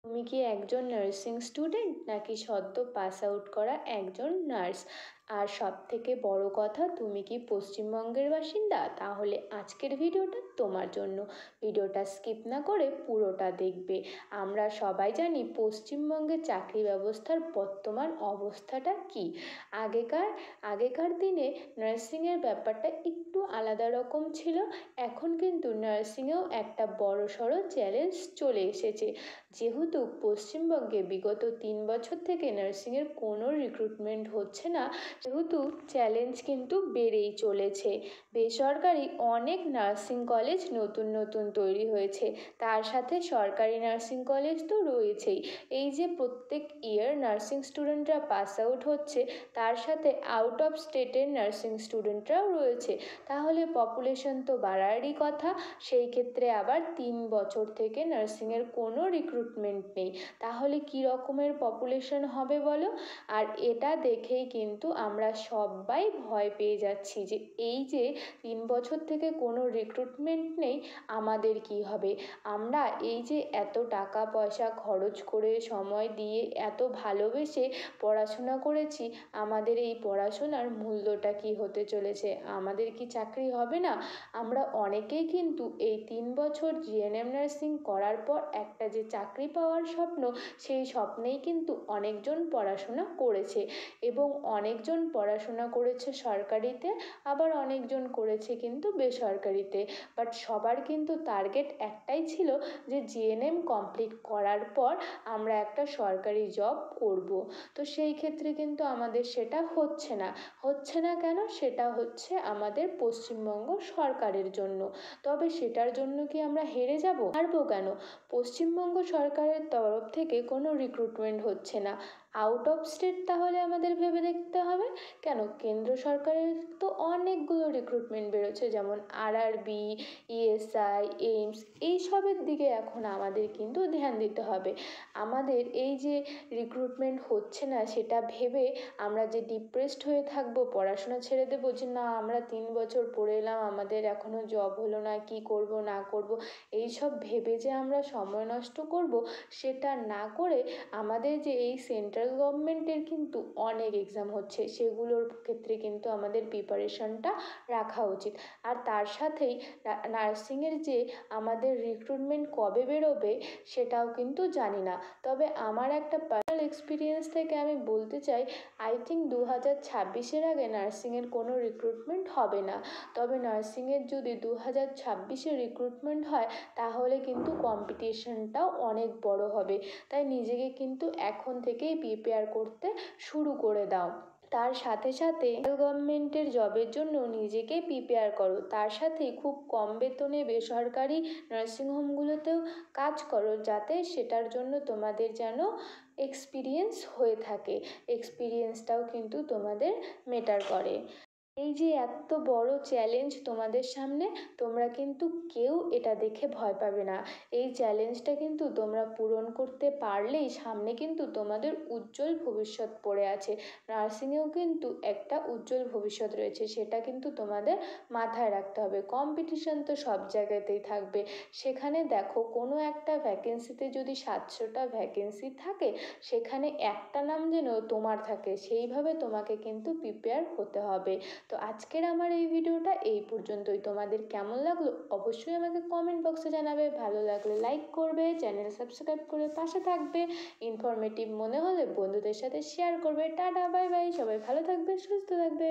তুমি কি একজন নার্সিং স্টুডেন্ট নাকি সদ্য পাস আউট করা একজন নার্স? আর সবথেকে বড় কথা, তুমি কি পশ্চিমবঙ্গের বাসিন্দা? তাহলে আজকের ভিডিওটা তোমার জন্য। ভিডিওটা স্কিপ না করে পুরোটা দেখবে। আমরা সবাই জানি পশ্চিমবঙ্গের চাকরি ব্যবস্থার বর্তমান অবস্থাটা কী। আগেকার দিনে নার্সিংয়ের ব্যাপারটা একটু আলাদা রকম ছিল। এখন কিন্তু নার্সিংয়েও একটা বড়সড় চ্যালেঞ্জ চলে এসেছে। যেহেতু পশ্চিমবঙ্গে বিগত 3 বছর থেকে নার্সিংয়ের কোনো রিক্রুটমেন্ট হচ্ছে না, সেহেতু চ্যালেঞ্জ কিন্তু বেড়েই চলেছে। বেসরকারি অনেক নার্সিং কলেজ নতুন নতুন তৈরি হয়েছে, তার সাথে সরকারি নার্সিং কলেজ তো রয়েছেই। এই যে প্রত্যেক ইয়ার নার্সিং স্টুডেন্টরা পাস আউট হচ্ছে, তার সাথে আউট অফ স্টেটের নার্সিং স্টুডেন্টরাও রয়েছে। তাহলে পপুলেশন তো বাড়ারই কথা। সেই ক্ষেত্রে আবার 3 বছর থেকে নার্সিংয়ের কোনো রিক্রুটমেন্ট নেই। তাহলে কী রকমের পপুলেশন হবে বলো? আর এটা দেখেই কিন্তু আমরা সবাই ভয় পেয়ে যাচ্ছি যে এই যে 3 বছর থেকে কোনো রিক্রুটমেন্ট নেই, আমাদের কি হবে? আমরা এই যে এত টাকা পয়সা খরচ করে, সময় দিয়ে, এত ভালোবেসে পড়াশোনা করেছি, আমাদের এই পড়াশোনার মূল্যটা কি হতে চলেছে? আমাদের কি চাকরি হবে না? আমরা অনেকেই কিন্তু এই 3 বছর জিএনএম নার্সিং করার পর একটা যে চাকরি পাওয়ার স্বপ্ন, সেই স্বপ্নেই কিন্তু অনেকজন পড়াশোনা করেছে। এবং অনেকজন পড়াশোনা করেছে সরকারিতে, আবার অনেকজন করেছে কিন্তু বেসরকারিতে। বাট সবার কিন্তু টার্গেট একটাই ছিল যে জিএনএম কমপ্লিট করার পর আমরা একটা সরকারি জব করব। তো সেই ক্ষেত্রে কিন্তু আমাদের সেটা হচ্ছে না কেন? সেটা হচ্ছে আমাদের পশ্চিমবঙ্গ সরকারের জন্য। তবে সেটার জন্য কি আমরা হেরে যাব? হারবো কেন? পশ্চিমবঙ্গ সরকারের তরফ থেকে কোনো রিক্রুটমেন্ট হচ্ছে না। আউট অফ স্টেট তাহলে আমাদের ভেবে দেখতে হবে। কেন? কেন্দ্র সরকারের তো অনেকগুলো রিক্রুটমেন্ট বেরোচ্ছে, যেমন আরআরবি, ইএসআই, এইমস, এইসবের দিকে এখন আমাদের কিন্তু ধ্যান দিতে হবে। আমাদের এই যে রিক্রুটমেন্ট হচ্ছে না সেটা ভেবে আমরা যে ডিপ্রেসড হয়ে থাকবো, পড়াশোনা ছেড়ে দেবো, যে না আমরা 3 বছর পড়ে এলাম, আমাদের এখনও জব হলো না, কি করব না করব, এইসব ভেবে যে আমরা সময় নষ্ট করব, সেটা না করে আমাদের যে এই সেন্ট্রাল গভর্নমেন্টের কিন্তু অনেক এক্সাম হচ্ছে, সেগুলোর ক্ষেত্রে কিন্তু আমাদের প্রিপারেশনটা রাখা উচিত। আর তার সাথেই নার্সিংয়ের যে আমাদের রিক্রুটমেন্ট কবে বেরোবে সেটাও কিন্তু জানি না। তবে আমার একটা পার্সোনাল এক্সপিরিয়েন্স থেকে আমি বলতে চাই, আই থিঙ্ক 2026-এর আগে নার্সিংয়ের কোনো রিক্রুটমেন্ট হবে না। তবে নার্সিংয়ের যদি 2026-এ রিক্রুটমেন্ট হয়, তাহলে কিন্তু কম্পিটিশনটাও অনেক বড় হবে। তাই নিজেকে কিন্তু এখন থেকেই প্রিপেয়ার করতে শুরু করে দাও। তার সাথে সাথে গভর্নমেন্টের জবের জন্য নিজেকে প্রিপেয়ার করো। তার সাথে খুব কম বেতনে বেসরকারি নার্সিংহোমগুলোতেও কাজ করো, যাতে সেটার জন্য তোমাদের যেন এক্সপিরিয়েন্স হয়ে থাকে। এক্সপিরিয়েন্সটাও কিন্তু তোমাদের ম্যাটার করে। এই যে এত বড় চ্যালেঞ্জ তোমাদের সামনে, তোমরা কিন্তু কেউ এটা দেখে ভয় পাবে না। এই চ্যালেঞ্জটা কিন্তু তোমরা পূরণ করতে পারলেই সামনে কিন্তু তোমাদের উজ্জ্বল ভবিষ্যৎ পড়ে আছে। নার্সিংয়েও কিন্তু একটা উজ্জ্বল ভবিষ্যৎ রয়েছে, সেটা কিন্তু তোমাদের মাথায় রাখতে হবে। কম্পিটিশন তো সব জায়গাতেই থাকবে। সেখানে দেখো, কোনো একটা ভ্যাকেন্সিতে যদি 700টা ভ্যাকেন্সি থাকে, সেখানে একটা নাম যেন তোমার থাকে, সেইভাবে তোমাকে কিন্তু প্রিপেয়ার হতে হবে। তো আজকের আমার এই ভিডিওটা এই পর্যন্তই। তোমাদের কেমন লাগলো অবশ্যই আমাকে কমেন্ট বক্সে জানাবে। ভালো লাগলে লাইক করবে, চ্যানেল সাবস্ক্রাইব করে পাশে থাকবে। ইনফরমেটিভ মনে হলে বন্ধুদের সাথে শেয়ার করবে। টাটা, বাই বাই, সবাই ভালো থাকবে, সুস্থ থাকবে।